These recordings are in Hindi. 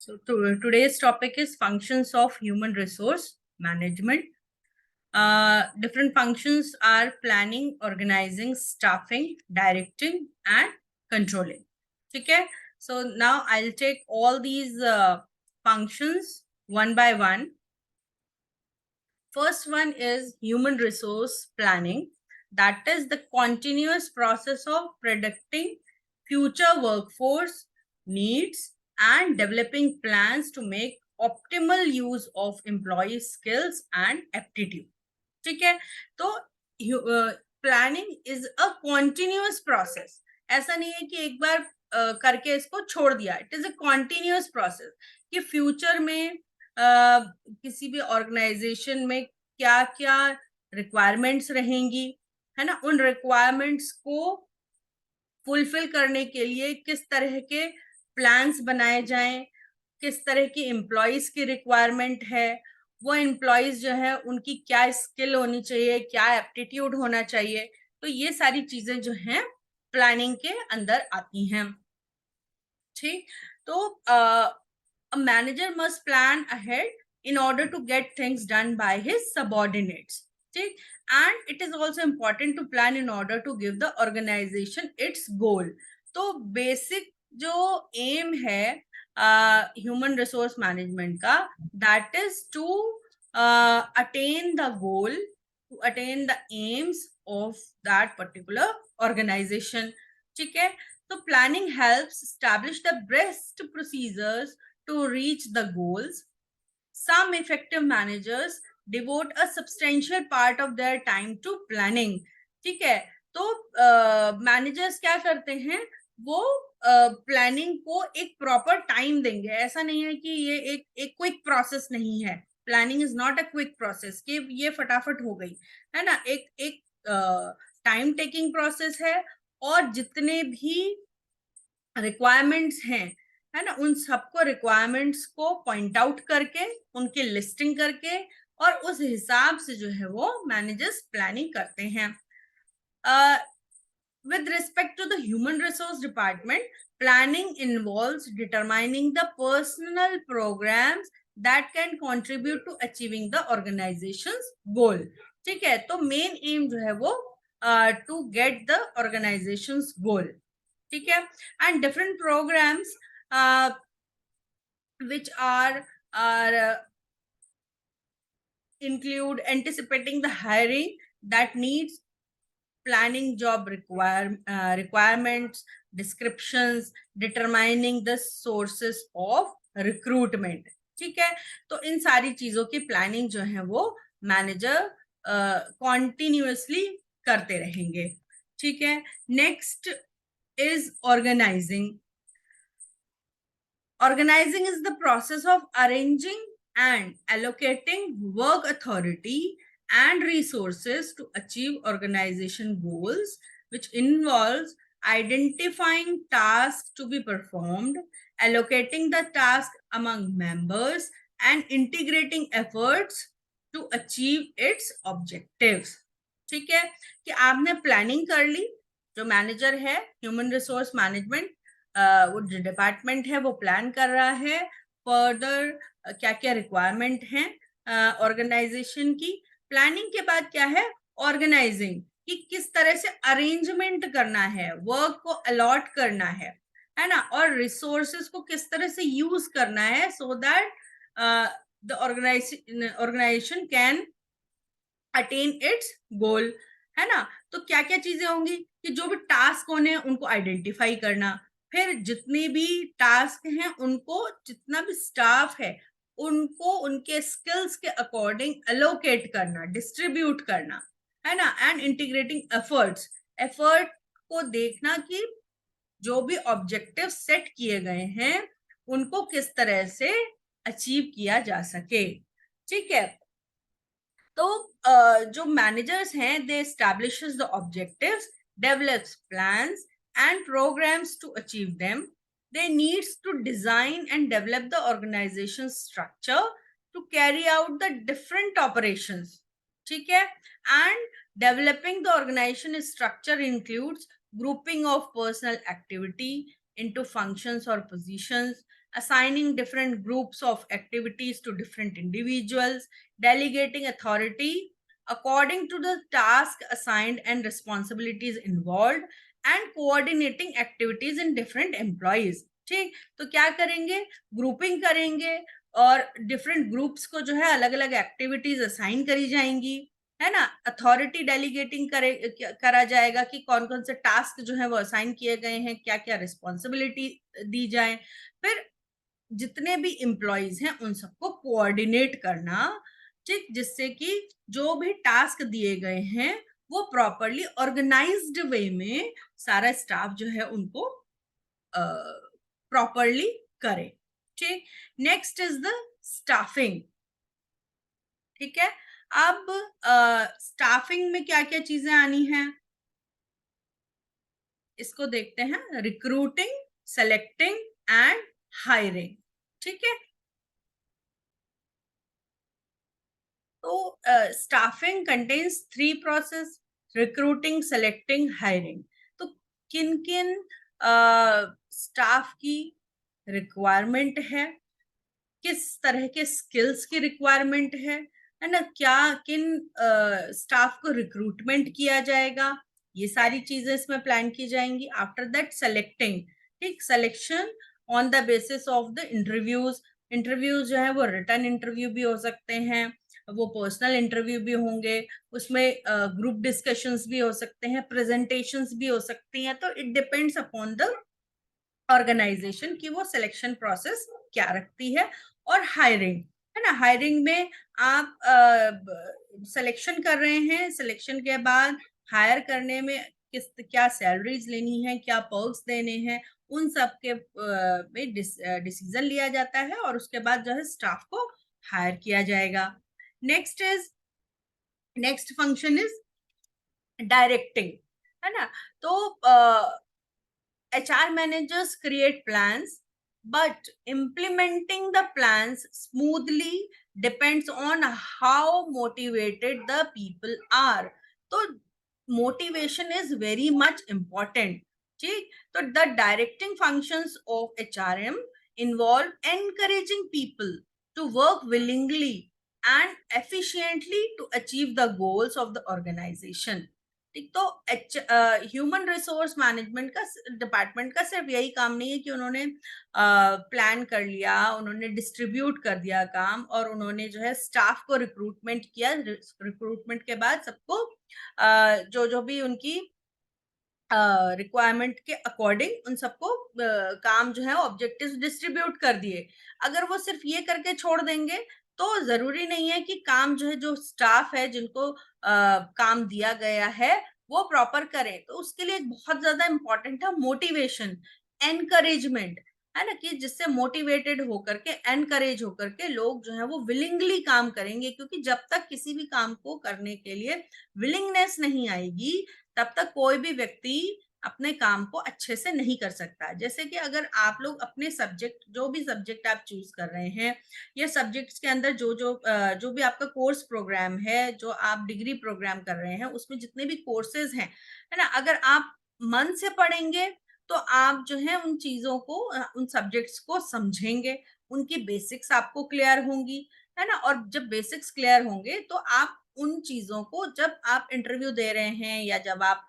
So today's topic is functions of human resource management. Different functions are planning, organizing, staffing, directing, and controlling. Okay. So now I'll take all these functions one by one. First one is human resource planning. That is the continuous process of predicting future workforce needs and developing plans to make optimal use of employee skills and aptitude. ठीक है, तो planning is a continuous process. ऐसा नहीं है कि एक बार करके इसको छोड़ दिया. It is a continuous process कि फ्यूचर में किसी भी ऑर्गेनाइजेशन में क्या क्या रिक्वायरमेंट्स रहेंगी, है ना. उन रिक्वायरमेंट्स को फुलफिल करने के लिए किस तरह के प्लान्स बनाए जाएं, किस तरह की एम्प्लॉयज की रिक्वायरमेंट है, वो एम्प्लॉयज जो है उनकी क्या स्किल होनी चाहिए, क्या एप्टीट्यूड होना चाहिए. तो ये सारी चीजें जो हैं प्लानिंग के अंदर आती हैं. ठीक, तो a manager must plan ahead in order to get things done by his subordinates. ठीक, and it is also important to plan in order to give the organization its goal. तो बेसिक जो एम है ह्यूमन रिसोर्स मैनेजमेंट का, that is to attain the goal, to attain the aims of that particular organization. ठीक है, so planning helps establish the best procedures to reach the goals. Some effective managers devote a substantial part of their time to planning. ठीक है, तो मैनेजर्स क्या करते हैं, वो प्लानिंग को एक प्रॉपर टाइम देंगे. ऐसा नहीं है कि ये एक क्विक प्रोसेस नहीं है. Planning is not a quick process कि ये फटाफट हो गई, है ना. एक टाइम टेकिंग प्रोसेस है, और जितने भी रिक्वायरमेंट्स हैं, है ना, उन सबको रिक्वायरमेंट्स को पॉइंट आउट करके उनकी लिस्टिंग करके और उस हिसाब से जो है वो मैनेजर्स प्लानिंग करते हैं. With respect to the human resource department, planning involves determining the personal programs that can contribute to achieving the organization's goal. ठीक है, तो मेन एम जो है वो to get the organization's goal. ठीक है, and different programs which are include anticipating the hiring that needs planning job requirements, descriptions, determining the sources of recruitment. ठीक है, तो इन सारी चीजों की प्लानिंग जो है वो मैनेजर कॉन्टिन्यूअसली करते रहेंगे. ठीक है, next is organizing. Organizing is the process of arranging and allocating work authority and resources to achieve organization goals, which involves identifying tasks to be performed, allocating the task among members, and integrating efforts to achieve its objectives. ठीक है, कि आपने प्लानिंग कर ली. जो मैनेजर है ह्यूमन रिसोर्स मैनेजमेंट, वो जो डिपार्टमेंट है वो प्लान कर रहा है फर्दर क्या क्या रिक्वायरमेंट है ऑर्गेनाइजेशन की. प्लानिंग के बाद क्या है, ऑर्गेनाइजिंग, कि किस तरह से अरेंजमेंट करना है, वर्क को अलॉट करना है ना, और रिसोर्सेस को किस तरह से यूज करना है so that the organisation can attain its goal, है ना. तो क्या क्या चीजें होंगी कि जो भी टास्क होने उनको आइडेंटिफाई करना, फिर जितने भी टास्क हैं उनको, जितना भी स्टाफ है उनको उनके स्किल्स के अकॉर्डिंग एलोकेट करना, डिस्ट्रीब्यूट करना, है ना. एंड इंटीग्रेटिंग एफर्ट को देखना कि जो भी ऑब्जेक्टिव सेट किए गए हैं उनको किस तरह से अचीव किया जा सके. ठीक है, तो जो मैनेजर्स हैं they establishes the objectives, develops plans and programs to achieve them. They needs to design and develop the organisation structure to carry out the different operations. ठीक है, and developing the organisation structure includes grouping of personal activity, into functions or positions, assigning different groups of activities to different individuals, delegating authority according to the task assigned and responsibilities involved, and coordinating activities in different employees. ठीक, तो क्या करेंगे, ग्रुपिंग करेंगे और डिफरेंट ग्रुप्स को जो है अलग अलग एक्टिविटीज असाइन करी जाएंगी, है ना। अथॉरिटी डेलीगेटिंग करा जाएगा कि कौन कौन से टास्क जो है वो असाइन किए गए हैं, क्या क्या रिस्पॉन्सिबिलिटी दी जाए। फिर जितने भी एम्प्लॉयज हैं उन सबको कोऑर्डिनेट करना, ठीक, जिससे कि जो भी टास्क दिए गए हैं वो प्रॉपरली ऑर्गेनाइज्ड वे में सारा स्टाफ जो है उनको प्रॉपरली करे। ठीक, नेक्स्ट इज द स्टाफिंग। ठीक है, अब स्टाफिंग में क्या क्या चीजें आनी है इसको देखते हैं। Recruiting, selecting and hiring. ठीक है, तो staffing contains 3 process, recruiting, selecting, hiring. तो किन किन स्टाफ की रिक्वायरमेंट है, किस तरह के स्किल्स की रिक्वायरमेंट है ना, क्या किन स्टाफ को रिक्रूटमेंट किया जाएगा, ये सारी चीजें इसमें प्लान की जाएंगी। आफ्टर दैट सेलेक्टिंग, ठीक, selection on the basis of the interviews. Interviews जो है वो रिटन इंटरव्यू भी हो सकते हैं, वो पर्सनल इंटरव्यू भी होंगे, उसमें ग्रुप डिस्कशंस भी हो सकते हैं, प्रेजेंटेशंस भी हो सकती हैं। तो it depends upon the organization की वो सिलेक्शन प्रोसेस क्या रखती है। और हायरिंग, है ना, हायरिंग में आप सिलेक्शन कर रहे हैं, सिलेक्शन के बाद हायर करने में किस क्या सैलरीज लेनी है, क्या पर्क्स देने हैं, उन सब के में डिसीजन लिया जाता है और उसके बाद जो है स्टाफ को हायर किया जाएगा। नेक्स्ट फंक्शन इज डायरेक्टिंग, है ना। तो HR managers create plans, but implementing the plans smoothly depends on how motivated the people are. So motivation is very much important. ठीक, तो the directing functions of HRM involve encouraging people to work willingly and efficiently to achieve the goals of the organization. ठीक, तो ह्यूमन रिसोर्स मैनेजमेंट का डिपार्टमेंट का सिर्फ यही काम नहीं है कि उन्होंने प्लान कर लिया, उन्होंने डिस्ट्रीब्यूट कर दिया काम और उन्होंने जो है स्टाफ को रिक्रूटमेंट किया, रिक्रूटमेंट के बाद सबको जो जो भी उनकी रिक्वायरमेंट के अकॉर्डिंग उन सबको काम जो है ऑब्जेक्टिव्स डिस्ट्रीब्यूट कर दिए। अगर वो सिर्फ ये करके छोड़ देंगे तो जरूरी नहीं है कि काम जो है, जो स्टाफ है जिनको काम दिया गया है वो प्रॉपर करें। तो उसके लिए बहुत ज्यादा इंपॉर्टेंट है मोटिवेशन, एनकरेजमेंट, है ना, कि जिससे मोटिवेटेड होकर के, एनकरेज होकर के लोग जो है वो विलिंगली काम करेंगे। क्योंकि जब तक किसी भी काम को करने के लिए विलिंगनेस नहीं आएगी तब तक कोई भी व्यक्ति अपने काम को अच्छे से नहीं कर सकता। जैसे कि अगर आप लोग अपने सब्जेक्ट, जो भी सब्जेक्ट आप चूज कर रहे हैं या सब्जेक्ट्स के अंदर जो भी आपका कोर्स प्रोग्राम है, जो आप डिग्री प्रोग्राम कर रहे हैं, उसमें जितने भी कोर्सेज हैं, है ना, अगर आप मन से पढ़ेंगे तो आप जो है उन चीजों को, उन सब्जेक्ट्स को समझेंगे, उनकी बेसिक्स आपको क्लियर होंगी, है ना। और जब बेसिक्स क्लियर होंगे तो आप उन चीजों को जब आप इंटरव्यू दे रहे हैं या जब आप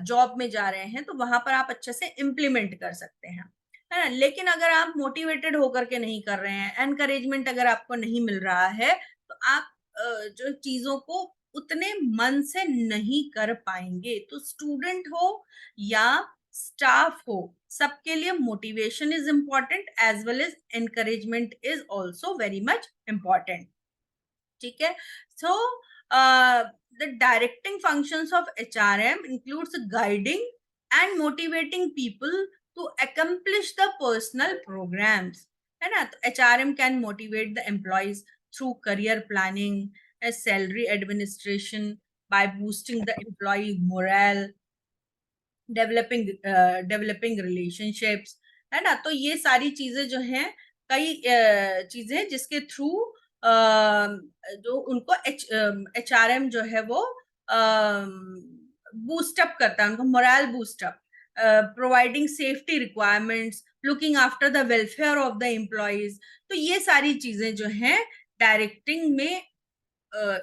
जॉब में जा रहे हैं तो वहां पर आप अच्छे से इम्प्लीमेंट कर सकते हैं, है ना। लेकिन अगर आप मोटिवेटेड होकर के नहीं कर रहे हैं, एनकरेजमेंट अगर आपको नहीं मिल रहा है, तो आप जो चीजों को उतने मन से नहीं कर पाएंगे। तो स्टूडेंट हो या स्टाफ हो, सबके लिए motivation is important as well as encouragement is also very much important. ठीक है, सो the directing functions of HRM includes guiding and motivating people to accomplish the personal programs, है ना। तो HRM can motivate the employees through career planning, salary administration, by boosting the employee morale, developing relationships, है ना। तो ये सारी चीजें जो हैं, कई चीजें जिसके थ्रू जो उनको HRM जो है वो बूस्टअप करता है, उनको moral boost up, providing safety requirements, looking after the welfare of the employees. तो ये सारी चीजें जो हैं डायरेक्टिंग में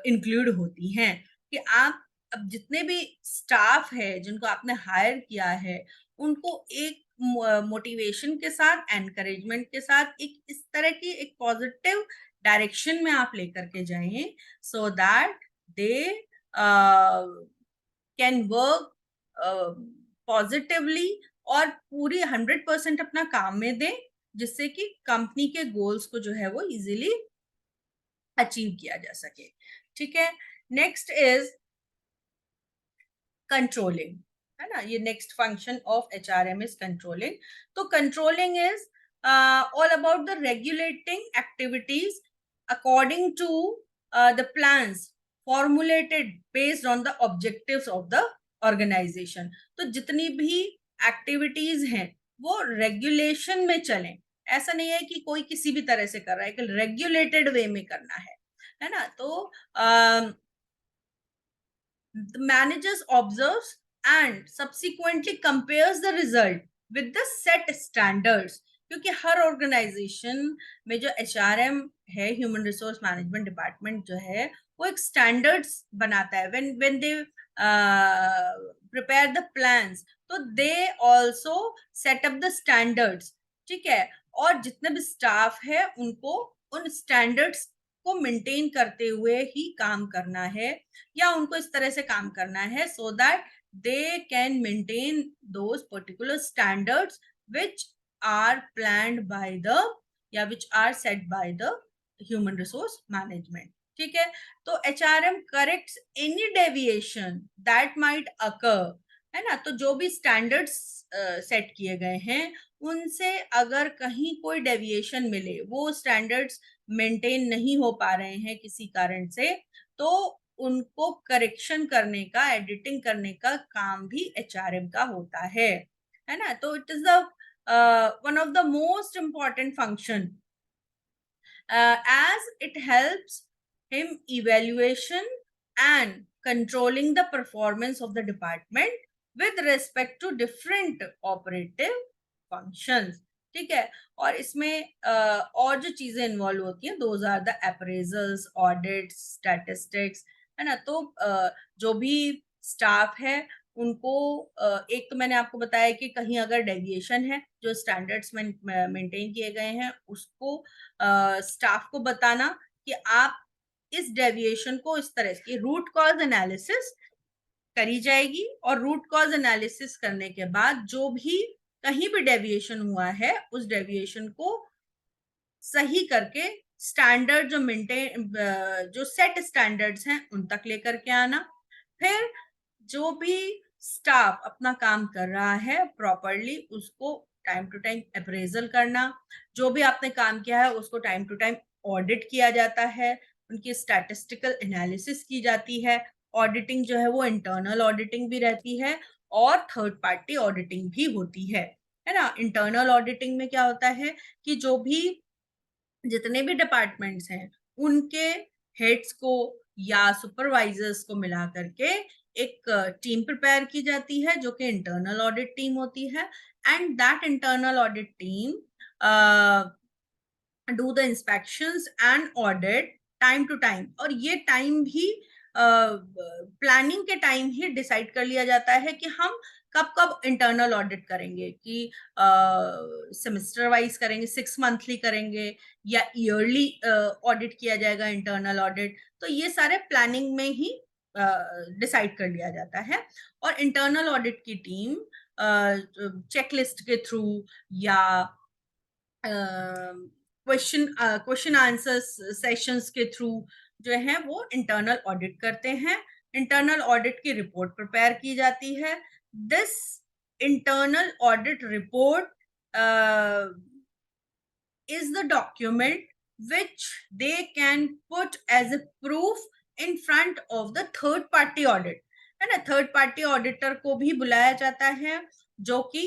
इंक्लूड होती हैं कि आप अब जितने भी स्टाफ है जिनको आपने हायर किया है उनको एक मोटिवेशन के साथ, एनकरेजमेंट के साथ एक इस तरह की एक पॉजिटिव डायरेक्शन में आप लेकर के जाएं, सो that they can work positively और पूरी 100% अपना काम में दें, जिससे कि कंपनी के गोल्स को जो है वो इजीली अचीव किया जा सके। ठीक है, नेक्स्ट इज कंट्रोलिंग, है ना। ये next function of HRM is controlling. तो controlling is all about the regulating activities according to the plans formulated based on the objectives of the organization। तो जितनी भी एक्टिविटीज हैं वो रेगुलेशन में चलें। ऐसा नहीं है कि कोई किसी भी तरह से कर रहा है, कि रेगुलेटेड वे में करना है ना। तो the managers observes and subsequently compares the result with the set standards। क्योंकि हर ऑर्गेनाइजेशन में जो एचआरएम है, ह्यूमन रिसोर्स मैनेजमेंट डिपार्टमेंट जो है, वो एक स्टैंडर्ड्स बनाता है। When they prepare the plans, तो they also set up the standards. ठीक है, और जितने भी स्टाफ है उनको उन स्टैंडर्ड्स को मेंटेन करते हुए ही काम करना है, या उनको इस तरह से काम करना है so that they can maintain those particular standards which are planned by the या which are set by the human resource management. ठीक है, तो HRM corrects any deviation that might occur, है ना। तो जो भी स्टैंडर्ड्स सेट किए गए हैं उनसे अगर कहीं कोई डेविएशन मिले, वो स्टैंडर्ड्स मेंटेन नहीं हो पा रहे हैं किसी कारण से, तो उनको करेक्शन करने का, एडिटिंग करने का काम भी एचआरएम का होता है ना। तो it is the one of the most important function as it helps him evaluation and controlling the performance of the department with respect to different operative functions। ठीक है, और इसमें और जो चीजें इन्वॉल्व होती हैं, those are the appraisals, audits, statistics, है ना। तो जो भी स्टाफ है उनको एक तो मैंने आपको बताया कि कहीं अगर डेविएशन है जो स्टैंडर्ड्स में मेंटेन किए गए हैं, उसको स्टाफ को बताना कि आप इस डेविएशन को इस तरह की रूट कॉज एनालिसिस करी जाएगी, और रूट कॉज एनालिसिस करने के बाद जो भी कहीं भी डेविएशन हुआ है उस डेविएशन को सही करके स्टैंडर्ड जो मेंटेन जो सेट स्टैंडर्ड्स हैं उन तक लेकर के आना। फिर जो भी स्टाफ अपना काम कर रहा है प्रॉपरली उसको टाइम टू टाइम अप्रेजल करना, जो भी आपने काम किया है उसको टाइम टू टाइम ऑडिट किया जाता है, उनकी स्टैटिस्टिकल एनालिसिस की जाती है। ऑडिटिंग जो है वो इंटरनल ऑडिटिंग भी रहती है और थर्ड पार्टी ऑडिटिंग भी होती है ना। इंटरनल ऑडिटिंग में क्या होता है कि जो भी जितने भी डिपार्टमेंट्स हैं उनके हेड्स को या सुपरवाइजर्स को मिला करके एक टीम प्रिपेयर की जाती है जो कि इंटरनल ऑडिट टीम होती है, and that internal audit team do the inspections and audit time to time. और ये टाइम भी प्लानिंग के टाइम ही डिसाइड कर लिया जाता है कि हम कब कब इंटरनल ऑडिट करेंगे, कि सेमेस्टर वाइज करेंगे, 6 मंथली करेंगे, या ईयरली ऑडिट किया जाएगा इंटरनल ऑडिट। तो ये सारे प्लानिंग में ही डिसाइड कर लिया जाता है। और इंटरनल ऑडिट की टीम चेकलिस्ट के थ्रू या क्वेश्चन आंसर सेशंस के थ्रू जो है वो इंटरनल ऑडिट करते हैं। इंटरनल ऑडिट की रिपोर्ट प्रिपेयर की जाती है। This internal audit report is the document which they can put as a proof in front of the third party audit, है ना। थर्ड पार्टी ऑडिटर को भी बुलाया जाता है जो कि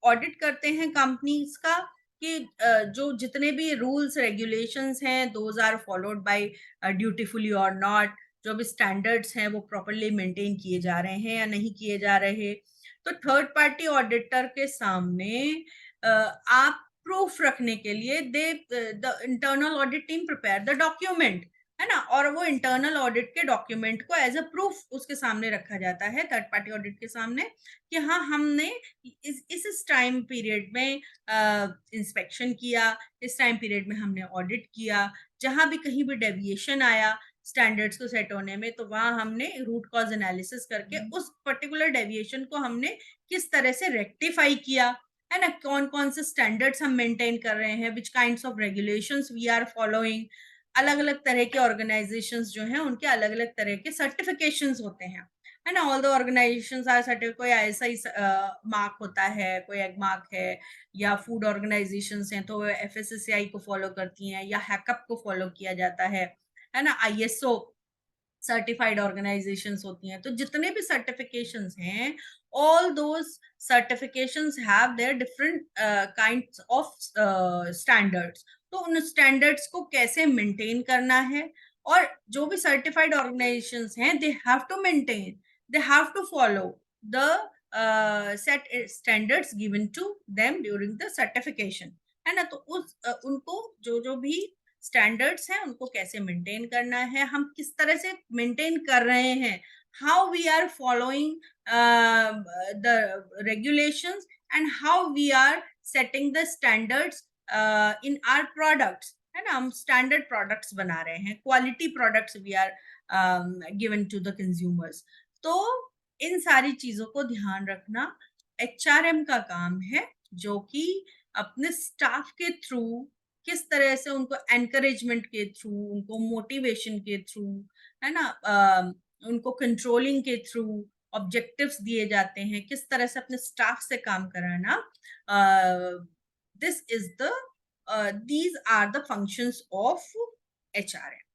ऑडिट करते हैं कंपनीज का, कि जो जितने भी रूल्स रेगुलेशंस हैं दोज आर फॉलोड बाय ड्यूटीफुली और नॉट, जो भी स्टैंडर्ड्स हैं वो प्रॉपरली मेंटेन किए जा रहे हैं या नहीं किए जा रहे, तो थर्ड पार्टी ऑडिटर के सामने आप प्रूफ रखने के लिए the internal audit team prepare the document, है ना, और वो इंटरनल ऑडिट के डॉक्यूमेंट को एज अ प्रूफ उसके सामने रखा जाता है थर्ड पार्टी ऑडिट के सामने कि हाँ हमने इस टाइम पीरियड में इंस्पेक्शन किया, इस टाइम पीरियड में हमने ऑडिट किया, जहां भी कहीं भी डेविएशन आया स्टैंडर्ड्स को सेट होने में तो वहां हमने रूट कॉज एनालिसिस करके उस पर्टिकुलर डेविएशन को हमने किस तरह से रेक्टिफाई किया, है ना, कौन कौन से स्टैंडर्ड्स हम मेंटेन कर रहे हैं, which kinds of regulations we are following. अलग अलग तरह के ऑर्गेनाइजेशंस जो हैं उनके अलग अलग तरह के सर्टिफिकेशंस होते हैं, है ना, all the organizations are certificate, कोई ऐसा ही मार्क होता है, कोई एग मार्क है, या फूड ऑर्गेनाइजेशंस हैं तो एफएसएसएआई को फॉलो करती हैं या हैकअप को फॉलो किया जाता है ना, आईएसओ सर्टिफाइड ऑर्गेनाइजेशंस होती हैं। तो जितने भी सर्टिफिकेशंस हैं all those certifications have their different kinds of standards. तो उन स्टैंडर्ड्स को कैसे मेंटेन करना है, और जो भी सर्टिफाइड ऑर्गेनाइजेशंस हैं they have to maintain, they have to follow the set standards given to them during the certification, है ना। तो उस उनको जो जो भी स्टैंडर्ड्स हैं उनको कैसे मेंटेन करना है, हम किस तरह से मेंटेन कर रहे हैं, how we are following the regulations and how we are setting the standards in our products, है ना, हम स्टैंडर्ड प्रोडक्ट्स बना रहे हैं, quality products we are given to the consumers. तो इन सारी चीजों को ध्यान रखना एचआरएम का काम है, जो कि अपने स्टाफ के थ्रू किस तरह से उनको एनकरेजमेंट के थ्रू, उनको मोटिवेशन के थ्रू, है ना, उनको कंट्रोलिंग के थ्रू ऑब्जेक्टिव्स दिए जाते हैं, किस तरह से अपने स्टाफ से काम कराना, this is the these are the functions of HRM.